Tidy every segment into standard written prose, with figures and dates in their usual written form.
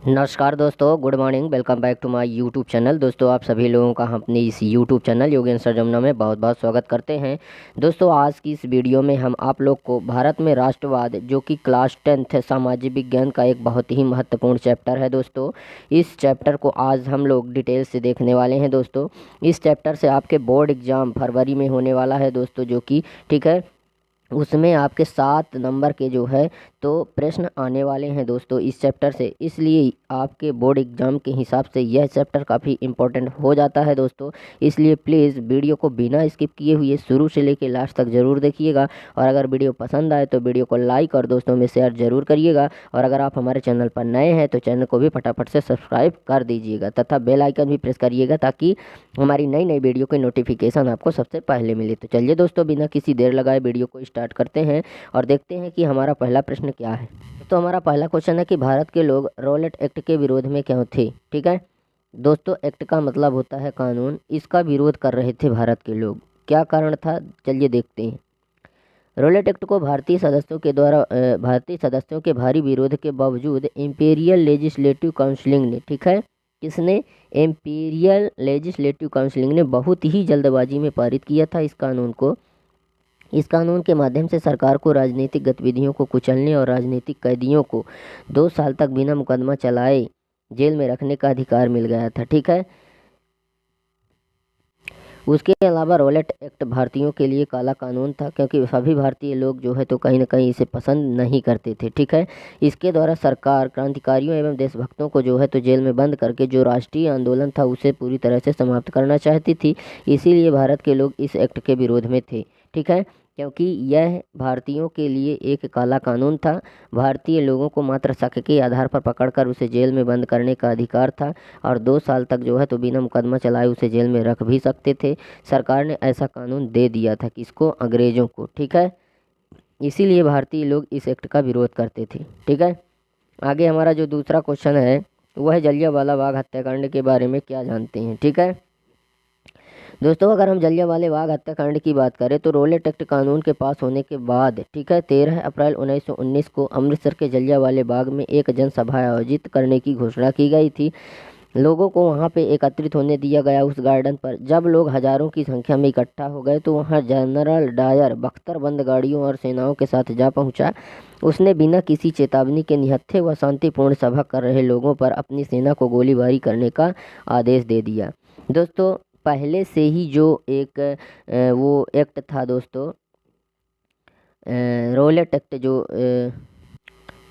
नमस्कार दोस्तों, good morning. Welcome back to my YouTube channel. दोस्तों, आप सभी लोगों का हम अपने इस यूट्यूब चैनल योगेंद्र जमुना में बहुत बहुत स्वागत करते हैं। दोस्तों, आज की इस वीडियो में हम आप लोग को भारत में राष्ट्रवाद जो कि क्लास 10th सामाजिक विज्ञान का एक बहुत ही महत्वपूर्ण चैप्टर है। दोस्तों, इस चैप्टर को आज हम लोग डिटेल से देखने वाले हैं। दोस्तों, इस चैप्टर से आपके बोर्ड एग्ज़ाम फरवरी में होने वाला है दोस्तों, जो कि ठीक है, उसमें आपके 7 नंबर के जो है तो प्रश्न आने वाले हैं दोस्तों इस चैप्टर से। इसलिए आपके बोर्ड एग्ज़ाम के हिसाब से यह चैप्टर काफ़ी इम्पोर्टेंट हो जाता है दोस्तों। इसलिए प्लीज़ वीडियो को बिना स्किप किए हुए शुरू से लेकर लास्ट तक ज़रूर देखिएगा। और अगर वीडियो पसंद आए तो वीडियो को लाइक और दोस्तों में शेयर ज़रूर करिएगा। और अगर आप हमारे चैनल पर नए हैं तो चैनल को भी फटाफट से सब्सक्राइब कर दीजिएगा तथा बेल आइकन भी प्रेस करिएगा, ताकि हमारी नई नई वीडियो की नोटिफिकेशन आपको सबसे पहले मिले। तो चलिए दोस्तों, बिना किसी देर लगाए वीडियो को स्टार्ट करते हैं और देखते हैं कि हमारा पहला प्रश्न क्या है। तो हमारा पहला क्वेश्चन है कि भारत के लोग रॉलेट एक्ट के विरोध में क्यों थे। ठीक है दोस्तों, एक्ट का मतलब होता है कानून। इसका विरोध कर रहे थे भारत के लोग। क्या कारण था, चलिए देखते हैं। रॉलेट एक्ट को भारतीय सदस्यों के भारी विरोध के बावजूद इंपीरियल लेजिस्लेटिव काउंसिलिंग ने, ठीक है, किसने, इंपीरियल लेजिस्लेटिव काउंसिलिंग ने बहुत ही जल्दबाजी में पारित किया था इस कानून को। इस कानून के माध्यम से सरकार को राजनीतिक गतिविधियों को कुचलने और राजनीतिक कैदियों को 2 साल तक बिना मुकदमा चलाए जेल में रखने का अधिकार मिल गया था। ठीक है, उसके अलावा रॉलेट एक्ट भारतीयों के लिए काला कानून था, क्योंकि सभी भारतीय लोग जो है तो कहीं ना कहीं इसे पसंद नहीं करते थे। ठीक है, इसके द्वारा सरकार क्रांतिकारियों एवं देशभक्तों को जो है तो जेल में बंद करके जो राष्ट्रीय आंदोलन था उसे पूरी तरह से समाप्त करना चाहती थी। इसीलिए भारत के लोग इस एक्ट के विरोध में थे। ठीक है, क्योंकि यह भारतीयों के लिए एक काला कानून था। भारतीय लोगों को मात्र शक के आधार पर पकड़कर उसे जेल में बंद करने का अधिकार था और 2 साल तक जो है तो बिना मुकदमा चलाए उसे जेल में रख भी सकते थे। सरकार ने ऐसा कानून दे दिया था किसको, अंग्रेज़ों को। ठीक है, इसीलिए भारतीय लोग इस एक्ट का विरोध करते थे। ठीक है, आगे हमारा जो दूसरा क्वेश्चन है वह है जलियांवाला बाग हत्याकांड के बारे में क्या जानते हैं। ठीक है दोस्तों, अगर हम जलियांवाला बाग हत्याकांड की बात करें तो रॉलेट एक्ट कानून के पास होने के बाद, ठीक है, 13 अप्रैल 1919 को अमृतसर के जलियांवाला बाग में एक जनसभा आयोजित करने की घोषणा की गई थी। लोगों को वहां पे एकत्रित होने दिया गया उस गार्डन पर। जब लोग हजारों की संख्या में इकट्ठा हो गए तो वहां जनरल डायर बख्तरबंद गाड़ियों और सेनाओं के साथ जा पहुंचा। उसने बिना किसी चेतावनी के निहत्थे व शांतिपूर्ण सभा कर रहे लोगों पर अपनी सेना को गोलीबारी करने का आदेश दे दिया। दोस्तों, पहले से ही जो एक वो एक्ट था दोस्तों, रॉलेट एक्ट जो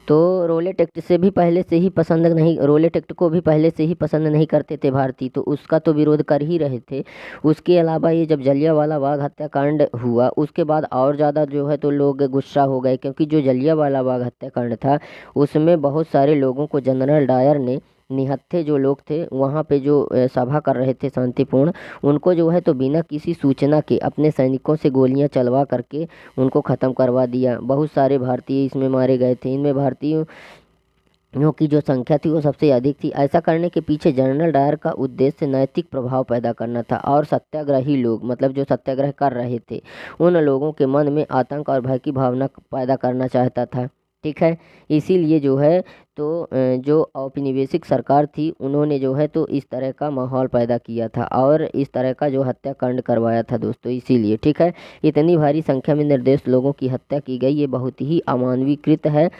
तो रॉलेट एक्ट से भी पहले से ही पसंद नहीं, रॉलेट एक्ट को भी पहले से ही पसंद नहीं करते थे भारतीय, तो उसका तो विरोध कर ही रहे थे। उसके अलावा ये जब जलियांवाला बाग हत्याकांड हुआ उसके बाद और ज़्यादा जो है तो लोग गुस्सा हो गए, क्योंकि जो जलियांवाला बाग हत्याकांड था उसमें बहुत सारे लोगों को जनरल डायर ने, निहत्थे जो लोग थे वहाँ पे जो सभा कर रहे थे शांतिपूर्ण, उनको जो है तो बिना किसी सूचना के अपने सैनिकों से गोलियां चलवा करके उनको ख़त्म करवा दिया। बहुत सारे भारतीय इसमें मारे गए थे। इनमें भारतीयों की जो संख्या थी वो सबसे अधिक थी। ऐसा करने के पीछे जनरल डायर का उद्देश्य नैतिक प्रभाव पैदा करना था और सत्याग्रही लोग, मतलब जो सत्याग्रह कर रहे थे, उन लोगों के मन में आतंक और भय की भावना पैदा करना चाहता था। ठीक है, इसीलिए जो है तो जो औपनिवेशिक सरकार थी उन्होंने जो है तो इस तरह का माहौल पैदा किया था और इस तरह का जो हत्याकांड करवाया था दोस्तों। इसीलिए ठीक है, इतनी भारी संख्या में निर्दोष लोगों की हत्या की गई, ये बहुत ही अमानवीय कृत्य है।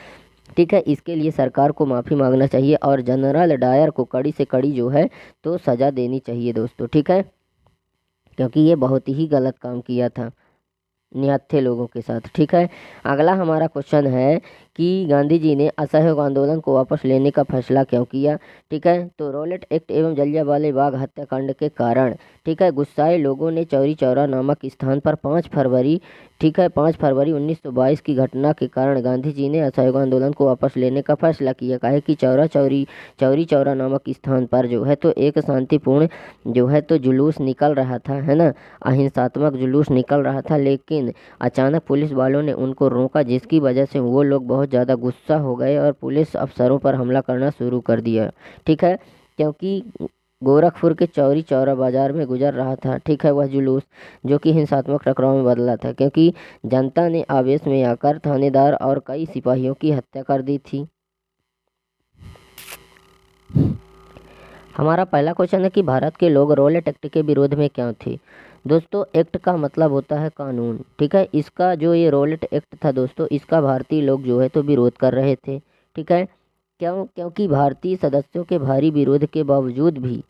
ठीक है, इसके लिए सरकार को माफ़ी मांगना चाहिए और जनरल डायर को कड़ी से कड़ी जो है तो सज़ा देनी चाहिए दोस्तों। ठीक है, क्योंकि ये बहुत ही गलत काम किया था निहत्थे लोगों के साथ। ठीक है, अगला हमारा क्वेश्चन है कि गांधी जी ने असहयोग आंदोलन को वापस लेने का फैसला क्यों किया। ठीक है, तो रॉलेट एक्ट एवं जलियांवाला बाग हत्याकांड के कारण, ठीक है, गुस्साए लोगों ने चौरी चौरा नामक स्थान पर 5 फरवरी, ठीक है, 5 फरवरी 1922 की घटना के कारण गांधी जी ने असहयोग आंदोलन को वापस लेने का फैसला किया। काहे कि चौरी चौरा नामक स्थान पर जो है तो एक शांतिपूर्ण जो है तो जुलूस निकल रहा था, है ना, अहिंसात्मक जुलूस निकल रहा था, लेकिन अचानक पुलिस वालों ने उनको रोका, जिसकी वजह से वो लोग बहुत ज़्यादा गुस्सा हो गए और पुलिस अफसरों पर हमला करना शुरू कर दिया। ठीक है, क्योंकि गोरखपुर के चौरी चौरा बाजार में गुजर रहा था, ठीक है, वह जुलूस, जो कि हिंसात्मक टकराव में बदला था, क्योंकि जनता ने आवेश में आकर थानेदार और कई सिपाहियों की हत्या कर दी थी। हमारा पहला क्वेश्चन है कि भारत के लोग रॉलेट एक्ट के विरोध में क्यों थे। दोस्तों, एक्ट का मतलब होता है कानून, ठीक है। इसका जो ये रॉलेट एक्ट था दोस्तों, इसका भारतीय लोग जो है तो विरोध कर रहे थे, ठीक है। क्योंकि भारतीय सदस्यों के भारी विरोध के बावजूद भी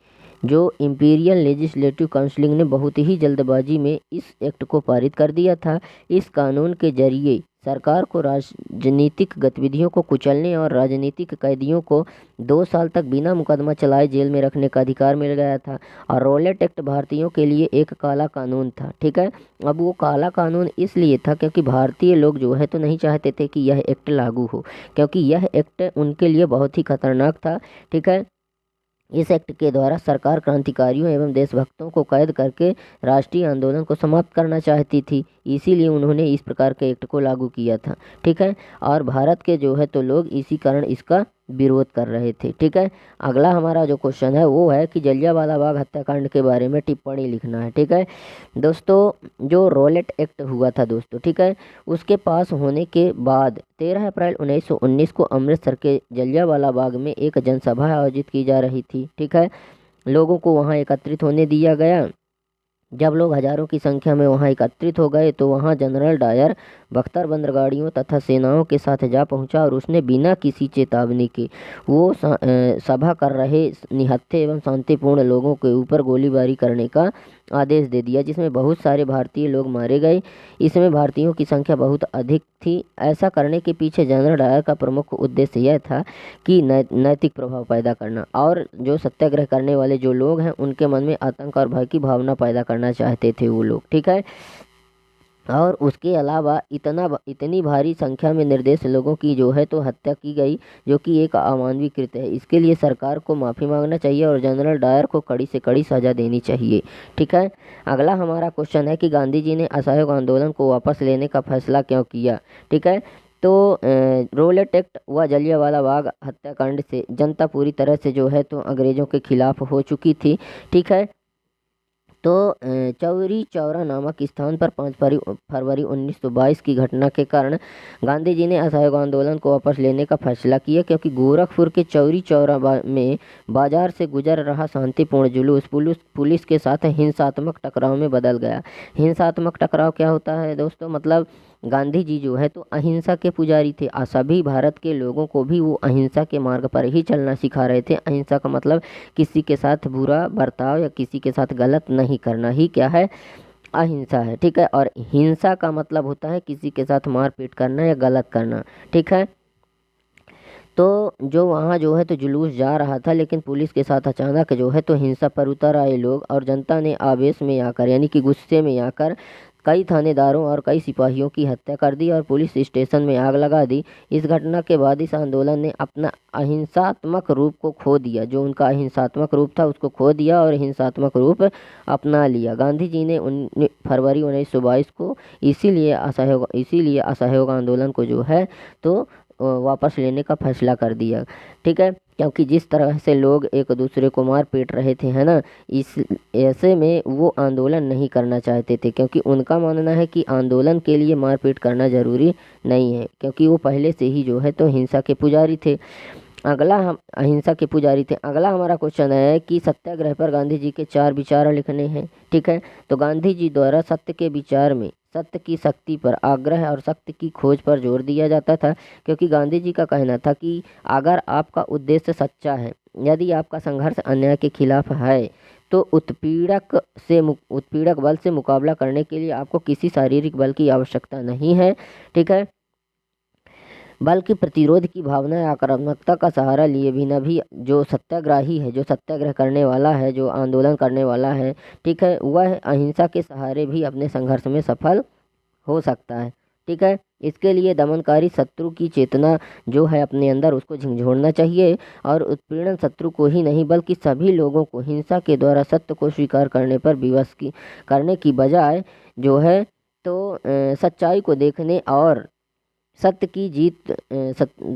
जो इंपीरियल लेजिस्लेटिव काउंसिल ने बहुत ही जल्दबाजी में इस एक्ट को पारित कर दिया था। इस कानून के जरिए सरकार को राजनीतिक गतिविधियों को कुचलने और राजनीतिक कैदियों को 2 साल तक बिना मुकदमा चलाए जेल में रखने का अधिकार मिल गया था। और रॉलेट एक्ट भारतीयों के लिए एक काला कानून था, ठीक है। अब वो काला कानून इसलिए था क्योंकि भारतीय लोग जो है तो नहीं चाहते थे कि यह एक्ट लागू हो, क्योंकि यह एक्ट उनके लिए बहुत ही खतरनाक था, ठीक है। इस एक्ट के द्वारा सरकार क्रांतिकारियों एवं देशभक्तों को कैद करके राष्ट्रीय आंदोलन को समाप्त करना चाहती थी, इसीलिए उन्होंने इस प्रकार के एक्ट को लागू किया था, ठीक है। और भारत के जो है तो लोग इसी कारण इसका विरोध कर रहे थे, ठीक है। अगला हमारा जो क्वेश्चन है वो है कि जलियांवाला बाग हत्याकांड के बारे में टिप्पणी लिखना है, ठीक है। दोस्तों, जो रॉलेट एक्ट हुआ था दोस्तों, ठीक है, उसके पास होने के बाद 13 अप्रैल 1919 को अमृतसर के जलियांवाला बाग में एक जनसभा आयोजित की जा रही थी, ठीक है। लोगों को वहां एकत्रित होने दिया गया। जब लोग हजारों की संख्या में वहां एकत्रित हो गए तो वहां जनरल डायर बख्तर गाड़ियों तथा सेनाओं के साथ जा पहुंचा और उसने बिना किसी चेतावनी के वो सभा कर रहे निहत्थे एवं शांतिपूर्ण लोगों के ऊपर गोलीबारी करने का आदेश दे दिया, जिसमें बहुत सारे भारतीय लोग मारे गए। इसमें भारतीयों की संख्या बहुत अधिक थी। ऐसा करने के पीछे जनरल डायर का प्रमुख उद्देश्य यह था कि नैतिक प्रभाव पैदा करना और जो सत्याग्रह करने वाले जो लोग हैं उनके मन में आतंक और भय की भावना पैदा करना चाहते थे वो लोग, ठीक है। और उसके अलावा इतनी भारी संख्या में निर्दोष लोगों की जो है तो हत्या की गई, जो कि एक अमानवीय कृत्य है। इसके लिए सरकार को माफ़ी मांगना चाहिए और जनरल डायर को कड़ी से कड़ी सज़ा देनी चाहिए, ठीक है। अगला हमारा क्वेश्चन है कि गांधी जी ने असहयोग आंदोलन को वापस लेने का फैसला क्यों किया, ठीक है। तो रॉलेट एक्ट व जलियांवाला बाग हत्याकांड से जनता पूरी तरह से जो है तो अंग्रेज़ों के खिलाफ हो चुकी थी, ठीक है। तो चौरी चौरा नामक स्थान पर 5 फरवरी 1922 की घटना के कारण गांधी जी ने असहयोग आंदोलन को वापस लेने का फैसला किया, क्योंकि गोरखपुर के चौरी चौरा में बाजार से गुजर रहा शांतिपूर्ण जुलूस पुलिस के साथ हिंसात्मक टकराव में बदल गया। हिंसात्मक टकराव क्या होता है दोस्तों, मतलब गांधी जी जो है तो अहिंसा के पुजारी थे और सभी भारत के लोगों को भी वो अहिंसा के मार्ग पर ही चलना सिखा रहे थे। अहिंसा का मतलब किसी के साथ बुरा बर्ताव या किसी के साथ गलत नहीं करना ही क्या है, अहिंसा है, ठीक है। और हिंसा का मतलब होता है किसी के साथ मारपीट करना या गलत करना, ठीक है। तो जो वहाँ जो है तो जुलूस जा रहा था, लेकिन पुलिस के साथ अचानक जो है तो हिंसा पर उतर आए लोग और जनता ने आवेश में आकर यानी कि गुस्से में आकर कई थानेदारों और कई सिपाहियों की हत्या कर दी और पुलिस स्टेशन में आग लगा दी। इस घटना के बाद इस आंदोलन ने अपना अहिंसात्मक रूप को खो दिया, जो उनका अहिंसात्मक रूप था उसको खो दिया और हिंसात्मक रूप अपना लिया। गांधी जी ने फरवरी 1922 को इसीलिए असहयोग आंदोलन को जो है तो वापस लेने का फैसला कर दिया, ठीक है। क्योंकि जिस तरह से लोग एक दूसरे को मार पीट रहे थे, है ना, इस ऐसे में वो आंदोलन नहीं करना चाहते थे, क्योंकि उनका मानना है कि आंदोलन के लिए मारपीट करना ज़रूरी नहीं है, क्योंकि वो पहले से ही जो है तो हिंसा के पुजारी थे। अगला हमारा क्वेश्चन है कि सत्याग्रह पर गांधी जी के 4 विचार लिखने हैं, ठीक है। तो गांधी जी द्वारा सत्य के विचार में सत्य की शक्ति पर आग्रह और सत्य की खोज पर जोर दिया जाता था, क्योंकि गांधी जी का कहना था कि अगर आपका उद्देश्य सच्चा है, यदि आपका संघर्ष अन्याय के खिलाफ है, तो उत्पीड़क बल से मुकाबला करने के लिए आपको किसी शारीरिक बल की आवश्यकता नहीं है, ठीक है, बल्कि प्रतिरोध की भावना या आक्रामकता का सहारा लिए बिना भी जो सत्याग्रही है, जो सत्याग्रह करने वाला है, जो आंदोलन करने वाला है, ठीक है, वह अहिंसा के सहारे भी अपने संघर्ष में सफल हो सकता है, ठीक है। इसके लिए दमनकारी शत्रु की चेतना जो है अपने अंदर उसको झंझोड़ना चाहिए और उत्पीड़न शत्रु को ही नहीं बल्कि सभी लोगों को हिंसा के द्वारा सत्य को स्वीकार करने पर विवश करने की बजाय जो है तो सच्चाई को देखने और सत्य की जीत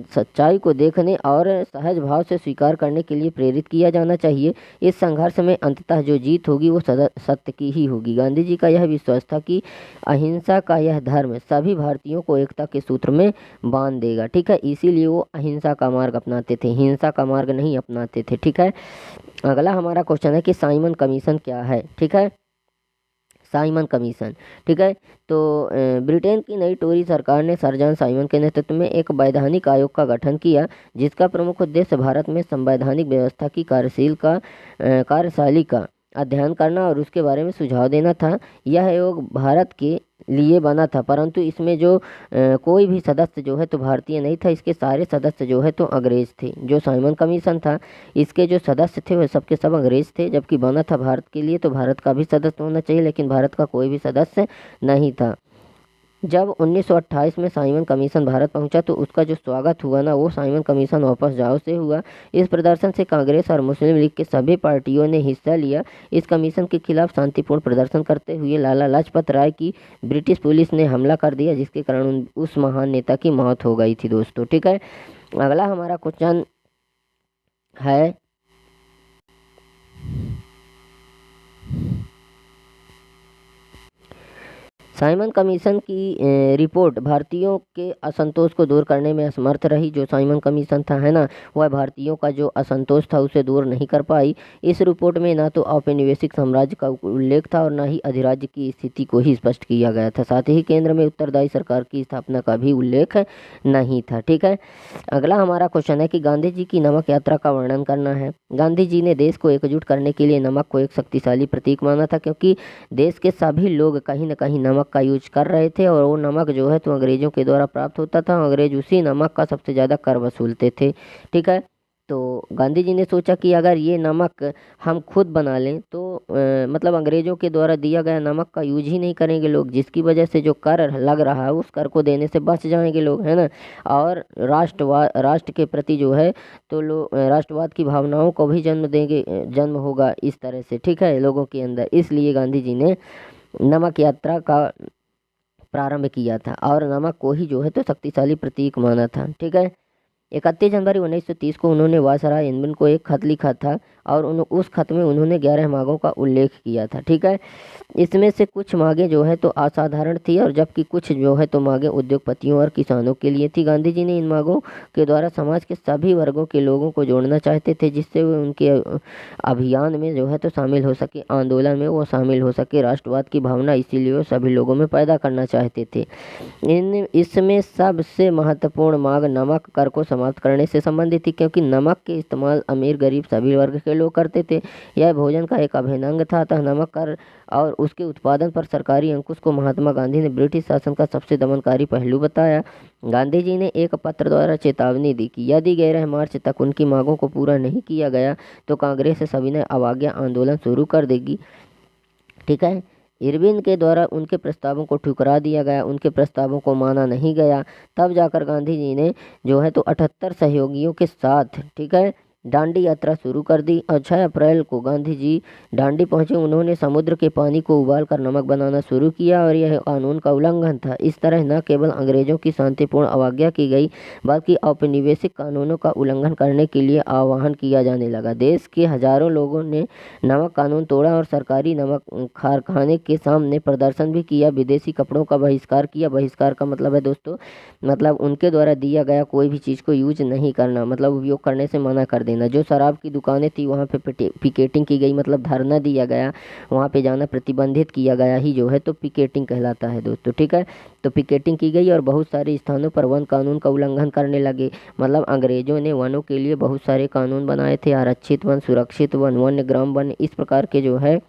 सच्चाई को देखने और सहज भाव से स्वीकार करने के लिए प्रेरित किया जाना चाहिए। इस संघर्ष में अंततः जो जीत होगी वो सत्य की ही होगी। गांधी जी का यह विश्वास था कि अहिंसा का यह धर्म सभी भारतीयों को एकता के सूत्र में बांध देगा। ठीक है, इसीलिए वो अहिंसा का मार्ग अपनाते थे, हिंसा का मार्ग नहीं अपनाते थे। ठीक है, अगला हमारा क्वेश्चन है कि साइमन कमीशन क्या है। ठीक है, साइमन कमीशन। ठीक है, तो ब्रिटेन की नई टोरी सरकार ने सर जॉन साइमन के नेतृत्व में एक वैधानिक आयोग का गठन किया, जिसका प्रमुख उद्देश्य भारत में संवैधानिक व्यवस्था की कार्यशैली का अध्ययन करना और उसके बारे में सुझाव देना था। यह आयोग भारत के लिए बना था, परंतु इसमें जो कोई भी सदस्य जो है तो भारतीय नहीं था। इसके सारे सदस्य जो है तो अंग्रेज थे। जो साइमन कमीशन था, इसके जो सदस्य थे वह सबके सब अंग्रेज थे, जबकि बना था भारत के लिए, तो भारत का भी सदस्य होना चाहिए, लेकिन भारत का कोई भी सदस्य नहीं था। जब 1928 में साइमन कमीशन भारत पहुंचा तो उसका जो स्वागत हुआ ना, वो साइमन कमीशन वापस जाओ से हुआ। इस प्रदर्शन से कांग्रेस और मुस्लिम लीग के सभी पार्टियों ने हिस्सा लिया। इस कमीशन के खिलाफ शांतिपूर्ण प्रदर्शन करते हुए लाला लाजपत राय की ब्रिटिश पुलिस ने हमला कर दिया, जिसके कारण उस महान नेता की मौत हो गई थी दोस्तों। ठीक है, अगला हमारा क्वेश्चन है साइमन कमीशन की रिपोर्ट भारतीयों के असंतोष को दूर करने में असमर्थ रही। जो साइमन कमीशन था है ना, वह भारतीयों का जो असंतोष था उसे दूर नहीं कर पाई। इस रिपोर्ट में ना तो औपनिवेशिक साम्राज्य का उल्लेख था और ना ही अधिराज्य की स्थिति को ही स्पष्ट किया गया था। साथ ही केंद्र में उत्तरदायी सरकार की स्थापना का भी उल्लेख नहीं था। ठीक है, अगला हमारा क्वेश्चन है कि गांधी जी की नमक यात्रा का वर्णन करना है। गांधी जी ने देश को एकजुट करने के लिए नमक को एक शक्तिशाली प्रतीक माना था, क्योंकि देश के सभी लोग कहीं न कहीं नमक का यूज कर रहे थे और वो नमक जो है तो अंग्रेजों के द्वारा प्राप्त होता था। अंग्रेज उसी नमक का सबसे ज़्यादा कर वसूलते थे। ठीक है, तो गांधी जी ने सोचा कि अगर ये नमक हम खुद बना लें तो मतलब अंग्रेजों के द्वारा दिया गया नमक का यूज ही नहीं करेंगे लोग, जिसकी वजह से जो कर लग रहा है उस कर को देने से बच जाएंगे लोग, है ना। और राष्ट्र के प्रति जो है तो लोग राष्ट्रवाद की भावनाओं को भी जन्म होगा इस तरह से। ठीक है, लोगों के अंदर। इसलिए गांधी जी ने नमक यात्रा का प्रारंभ किया था और नमक को ही जो है तो शक्तिशाली प्रतीक माना था। ठीक है, 31 जनवरी 1930 को उन्होंने वायसराय इरविन को एक खत लिखा था और उस खत में उन्होंने 11 मांगों का उल्लेख किया था। ठीक है, इसमें से कुछ मांगें जो है तो असाधारण थी और जबकि कुछ जो है तो मांगें उद्योगपतियों और किसानों के लिए थी। गांधी जी ने इन मांगों के द्वारा समाज के सभी वर्गों के लोगों को जोड़ना चाहते थे, जिससे वे उनके अभियान में जो है तो शामिल हो सके, आंदोलन में वो शामिल हो सके। राष्ट्रवाद की भावना इसीलिए वो सभी लोगों में पैदा करना चाहते थे। इसमें सबसे महत्वपूर्ण मांग नमक कर को समाप्त करने से संबंधित थी, क्योंकि नमक के इस्तेमाल अमीर गरीब सभी वर्ग के लोग करते थे। यह भोजन का एक अभिन्न अंग था। अतः नमक कर और उसके उत्पादन पर सरकारी अंकुश को महात्मा गांधी ने ब्रिटिश शासन का सबसे दमनकारी पहलू बताया। गांधी जी ने एक पत्र द्वारा चेतावनी दी कि यदि 11 मार्च तक उनकी मांगों को पूरा नहीं किया गया तो कांग्रेस सविनय अवज्ञा आंदोलन शुरू कर देगी। ठीक है, इरविन के द्वारा उनके प्रस्तावों को ठुकरा दिया गया, उनके प्रस्तावों को माना नहीं गया। तब जाकर गांधी जी ने जो है तो 78 सहयोगियों के साथ, ठीक है, डांडी यात्रा शुरू कर दी और 6 अप्रैल को गांधी जी डांडी पहुंचे। उन्होंने समुद्र के पानी को उबालकर नमक बनाना शुरू किया और यह कानून का उल्लंघन था। इस तरह न केवल अंग्रेजों की शांतिपूर्ण अवज्ञा की गई, बल्कि औपनिवेशिक कानूनों का उल्लंघन करने के लिए आह्वान किया जाने लगा। देश के हजारों लोगों ने नमक कानून तोड़ा और सरकारी नमक कारखाने के सामने प्रदर्शन भी किया। विदेशी कपड़ों का बहिष्कार किया। बहिष्कार का मतलब है दोस्तों, मतलब उनके द्वारा दिया गया कोई भी चीज़ को यूज नहीं करना, मतलब उपयोग करने से मना कर देना। जो शराब की दुकानें थी वहाँ पे पिकेटिंग की गई, मतलब धरना दिया गया, वहाँ पे जाना प्रतिबंधित किया गया ही जो है तो पिकेटिंग कहलाता है दोस्तों। ठीक है, तो पिकेटिंग की गई और बहुत सारे स्थानों पर वन कानून का उल्लंघन करने लगे। मतलब अंग्रेजों ने वनों के लिए बहुत सारे कानून बनाए थे, आरक्षित वन, सुरक्षित वन, वन्यग्राम वन, इस प्रकार के जो है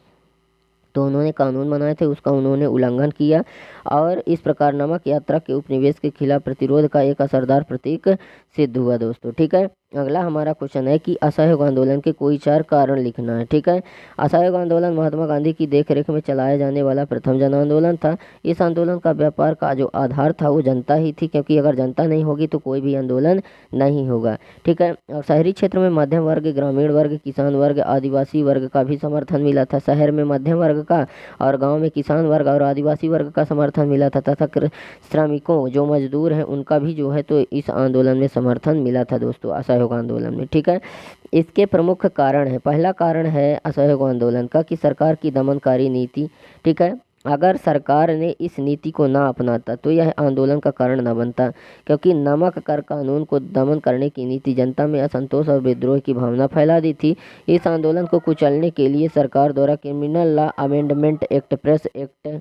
तो उन्होंने कानून बनाए थे, उसका उन्होंने उल्लंघन किया और इस प्रकार नमक यात्रा के उपनिवेश के खिलाफ प्रतिरोध का एक असरदार प्रतीक सिद्ध हुआ दोस्तों। ठीक है, अगला हमारा क्वेश्चन है कि असहयोग आंदोलन के कोई 4 कारण लिखना है। ठीक है, असहयोग आंदोलन महात्मा गांधी की देखरेख में चलाया जाने वाला प्रथम जन आंदोलन था। इस आंदोलन का व्यापार का जो आधार था वो जनता ही थी, क्योंकि अगर जनता नहीं होगी तो कोई भी आंदोलन नहीं होगा। ठीक है, और शहरी क्षेत्र में मध्यम वर्ग, ग्रामीण वर्ग, किसान वर्ग, आदिवासी वर्ग का भी समर्थन मिला था। शहर में मध्यम वर्ग का और गाँव में किसान वर्ग और आदिवासी वर्ग का समर्थन मिला था तथा श्रमिकों जो मजदूर हैं उनका भी जो है तो इस आंदोलन में समर्थन मिला था दोस्तों, असहयोग आंदोलन में। ठीक है, इसके प्रमुख कारण है, पहला कारण है असहयोग आंदोलन का कि सरकार की दमनकारी नीति। ठीक है, अगर सरकार ने इस नीति को ना अपनाता तो यह आंदोलन का कारण न बनता, क्योंकि नमक कर कानून को दमन करने की नीति जनता में असंतोष और विद्रोह की भावना फैला दी थी। इस आंदोलन को कुचलने के लिए सरकार द्वारा criminal law amendment act, press act,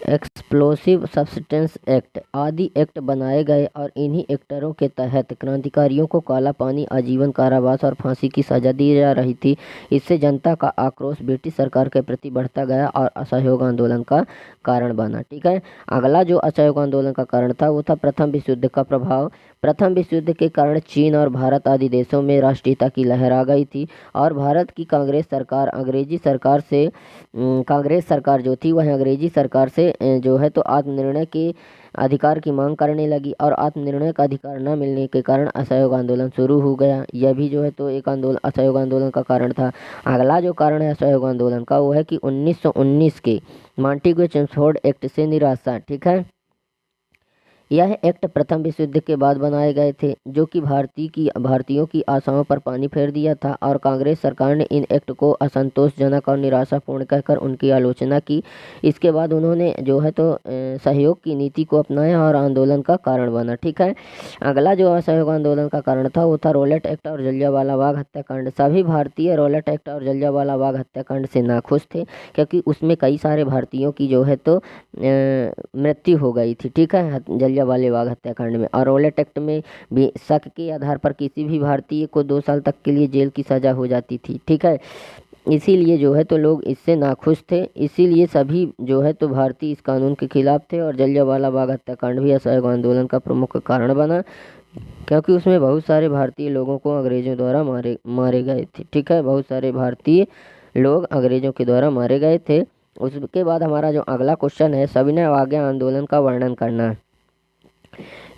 explosive substance act आदि एक्ट बनाए गए और इन्हीं एक्टरों के तहत क्रांतिकारियों को काला पानी, आजीवन कारावास और फांसी की सजा दी जा रही थी। इससे जनता का आक्रोश ब्रिटिश सरकार के प्रति बढ़ता गया और असहयोग आंदोलन का कारण बना। ठीक है, अगला जो असहयोग आंदोलन का कारण था वो था प्रथम विश्व युद्ध का प्रभाव। प्रथम विश्व युद्ध के कारण चीन और भारत आदि देशों में राष्ट्रीयता की लहर आ गई थी और भारत की कांग्रेस सरकार कांग्रेस सरकार जो थी वह अंग्रेजी सरकार से जो है तो आत्मनिर्णय के अधिकार की मांग करने लगी और आत्मनिर्णय का अधिकार न मिलने के कारण असहयोग आंदोलन शुरू हो गया। यह भी जो है तो एक असहयोग आंदोलन का कारण था। अगला जो कारण है असहयोग आंदोलन का वो है कि 1919 के मॉन्टेग्यू चेम्सफोर्ड एक्ट से निराशा। ठीक है, यह एक्ट प्रथम विश्व युद्ध के बाद बनाए गए थे, जो कि भारतीयों की आशाओं पर पानी फेर दिया था और कांग्रेस सरकार ने इन एक्ट को असंतोषजनक और निराशापूर्ण कहकर उनकी आलोचना की। इसके बाद उन्होंने जो है तो सहयोग की नीति को अपनाया और आंदोलन का कारण बना। ठीक है, अगला जो असहयोग आंदोलन का कारण था वो था रॉलेट एक्ट और जलियांवाला बाग हत्याकांड। सभी भारतीय रॉलेट एक्ट और जलियांवाला बाग हत्याकांड से नाखुश थे, क्योंकि उसमें कई सारे भारतीयों की जो है तो मृत्यु हो गई थी। ठीक है, जलियांवाला बाग हत्याकांड में। और रॉलेट एक्ट में भी शक के आधार पर किसी भी भारतीय को 2 साल तक के लिए जेल की सजा हो जाती थी। ठीक है, इसीलिए जो है तो लोग इससे नाखुश थे, इसीलिए सभी जो है तो भारतीय इस कानून के खिलाफ थे और जलियांवाला बाग हत्याकांड भी असहयोग आंदोलन का प्रमुख कारण बना, क्योंकि उसमें बहुत सारे भारतीय लोगों को अंग्रेजों द्वारा मारे गए थे। ठीक है, बहुत सारे भारतीय लोग अंग्रेजों के द्वारा मारे गए थे। उसके बाद हमारा जो अगला क्वेश्चन है, सविनय अवज्ञा आंदोलन का वर्णन करना।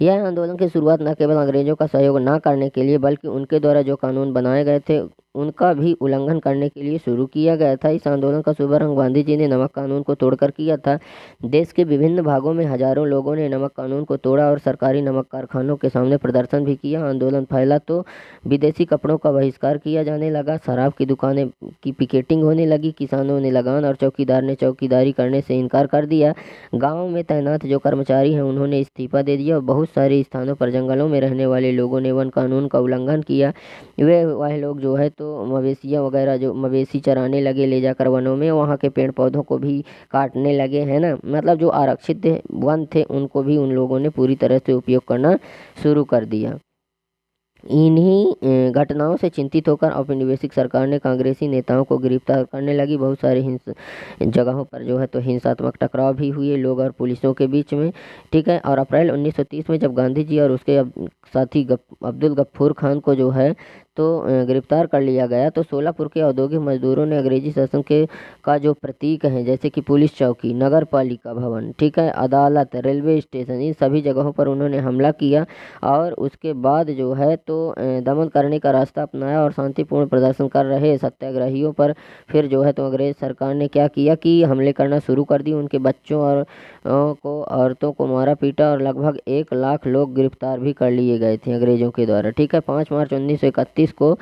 यह आंदोलन की शुरुआत न केवल अंग्रेजों का सहयोग न करने के लिए बल्कि उनके द्वारा जो कानून बनाए गए थे उनका भी उल्लंघन करने के लिए शुरू किया गया था। इस आंदोलन का शुभारंभ गांधी जी ने नमक कानून को तोड़कर किया था। देश के विभिन्न भागों में हजारों लोगों ने नमक कानून को तोड़ा और सरकारी नमक कारखानों के सामने प्रदर्शन भी किया। आंदोलन फैला तो विदेशी कपड़ों का बहिष्कार किया जाने लगा, शराब की दुकानें की पिकेटिंग होने लगी, किसानों ने लगान और चौकीदार ने चौकीदारी करने से इनकार कर दिया। गाँव में तैनात जो कर्मचारी हैं उन्होंने इस्तीफा दे दिया और बहुत सारे स्थानों पर जंगलों में रहने वाले लोगों ने वन कानून का उल्लंघन किया। वह लोग जो है तो मवेशियाँ वगैरह जो मवेशी चराने लगे ले जाकर वनों में, वहाँ के पेड़ पौधों को भी काटने लगे, है ना। मतलब जो आरक्षित वन थे उनको भी उन लोगों ने पूरी तरह से उपयोग करना शुरू कर दिया। इन्हीं घटनाओं से चिंतित होकर औपनिवेशिक सरकार ने कांग्रेसी नेताओं को गिरफ्तार करने लगी। बहुत सारे जगहों पर जो है तो हिंसात्मक टकराव भी हुए लोग और पुलिसों के बीच में। ठीक है, और अप्रैल 1930 में जब गांधी जी और उसके साथी अब्दुल गफ्फूर खान को जो है तो गिरफ्तार कर लिया गया, तो सोलापुर के औद्योगिक मजदूरों ने अंग्रेजी शासन के का जो प्रतीक हैं जैसे कि पुलिस चौकी, नगर पालिका भवन, ठीक है, अदालत, रेलवे स्टेशन, इन सभी जगहों पर उन्होंने हमला किया और उसके बाद जो है तो दमन करने का रास्ता अपनाया और शांतिपूर्ण प्रदर्शन कर रहे सत्याग्रहियों पर फिर जो है तो अंग्रेज सरकार ने क्या किया कि हमले करना शुरू कर दी। उनके बच्चों और औरतों को मारा पीटा और लगभग 1 लाख लोग गिरफ्तार भी कर लिए गए थे अंग्रेजों के द्वारा। ठीक है, 5 मार्च 1931 को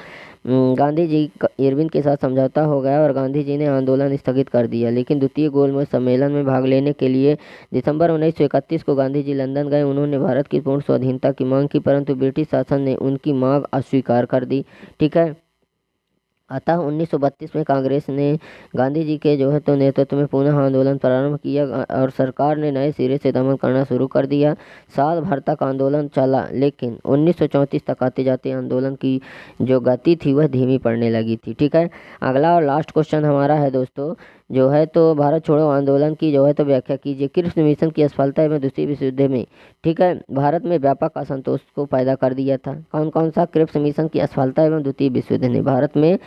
गांधी जी इरविन के साथ समझौता हो गया और गांधी जी ने आंदोलन स्थगित कर दिया। लेकिन द्वितीय गोलमेज सम्मेलन में भाग लेने के लिए दिसंबर 1931 को गांधी जी लंदन गए। उन्होंने भारत की पूर्ण स्वाधीनता की मांग की, परंतु ब्रिटिश शासन ने उनकी मांग अस्वीकार कर दी। ठीक है, अतः 1932 में कांग्रेस ने गांधी जी के जो है तो नेतृत्व में पुनः आंदोलन प्रारंभ किया और सरकार ने नए सिरे से दमन करना शुरू कर दिया। साल भर तक आंदोलन चला, लेकिन 1934 तक आते जाते आंदोलन की जो गति थी वह धीमी पड़ने लगी थी। ठीक है, अगला और लास्ट क्वेश्चन हमारा है दोस्तों, जो है तो भारत छोड़ो आंदोलन की जो है तो व्याख्या कीजिए। क्रिप्स मिशन की असफलता एवं द्वितीय विश्व युद्ध में, ठीक है, भारत में व्यापक असंतोष को पैदा कर दिया था। कौन कौन सा? क्रिप्स मिशन की असफलता एवं द्वितीय विश्व युद्ध ने भारत में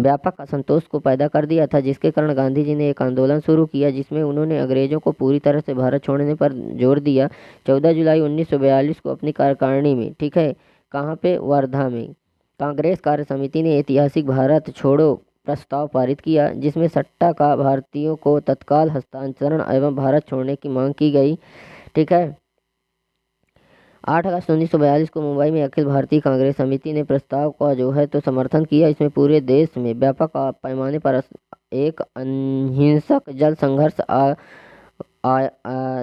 व्यापक असंतोष को पैदा कर दिया था, जिसके कारण गांधी जी ने एक आंदोलन शुरू किया जिसमें उन्होंने अंग्रेजों को पूरी तरह से भारत छोड़ने पर जोर दिया। 14 जुलाई 1942 को अपनी कार्यकारिणी में, ठीक है, कहाँ पे? वर्धा में कांग्रेस कार्य समिति ने ऐतिहासिक भारत छोड़ो प्रस्ताव पारित किया, जिसमें सट्टा का भारतीयों को तत्काल हस्तांतरण एवं भारत छोड़ने की मांग की गई, ठीक है। 8 अगस्त 1942 को मुंबई में अखिल भारतीय कांग्रेस समिति ने प्रस्ताव का जो है तो समर्थन किया। इसमें पूरे देश में व्यापक पैमाने पर एक अहिंसक जल संघर्ष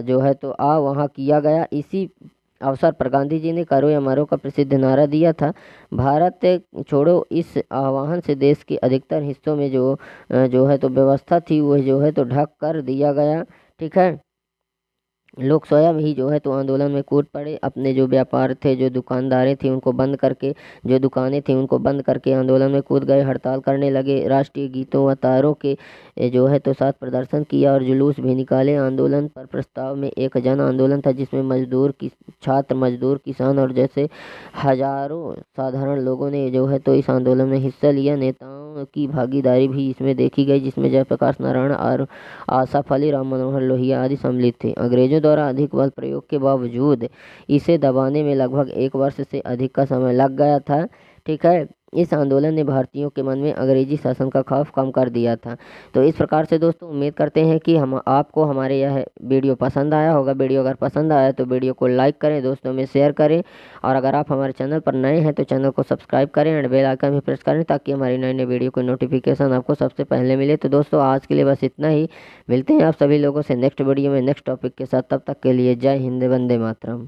जो है तो वहाँ किया गया। इसी अवसर पर गांधी जी ने करो या मरो का प्रसिद्ध नारा दिया था। भारत छोड़ो इस आह्वान से देश के अधिकतर हिस्सों में जो है तो व्यवस्था थी वह जो है तो ढक कर दिया गया, ठीक है। लोग स्वयं ही जो है तो आंदोलन में कूद पड़े। अपने जो व्यापार थे, जो दुकानदारें थी उनको बंद करके, जो दुकानें थी उनको बंद करके आंदोलन में कूद गए, हड़ताल करने लगे। राष्ट्रीय गीतों व तारों के जो है तो साथ प्रदर्शन किया और जुलूस भी निकाले। आंदोलन पर प्रस्ताव में एक जन आंदोलन था जिसमें मजदूर की छात्र, मजदूर, किसान और जैसे हजारों साधारण लोगों ने जो है तो इस आंदोलन में हिस्सा लिया। नेताओं की भागीदारी भी इसमें देखी गई, जिसमें जयप्रकाश नारायण और आसफ अली, राम मनोहर लोहिया आदि सम्मिलित थे। अंग्रेजों द्वारा अधिक बल प्रयोग के बावजूद इसे दबाने में लगभग 1 वर्ष से अधिक का समय लग गया था, ठीक है। इस आंदोलन ने भारतीयों के मन में अंग्रेजी शासन का खौफ कम कर दिया था। तो इस प्रकार से दोस्तों उम्मीद करते हैं कि हम आपको हमारे यह वीडियो पसंद आया होगा। वीडियो अगर पसंद आया तो वीडियो को लाइक करें, दोस्तों में शेयर करें, और अगर आप हमारे चैनल पर नए हैं तो चैनल को सब्सक्राइब करें और बेल आइकन भी प्रेस करें ताकि हमारी नई नई वीडियो की नोटिफिकेशन आपको सबसे पहले मिले। तो दोस्तों आज के लिए बस इतना ही। मिलते हैं आप सभी लोगों से नेक्स्ट वीडियो में नेक्स्ट टॉपिक के साथ। तब तक के लिए जय हिंद, वंदे मातरम।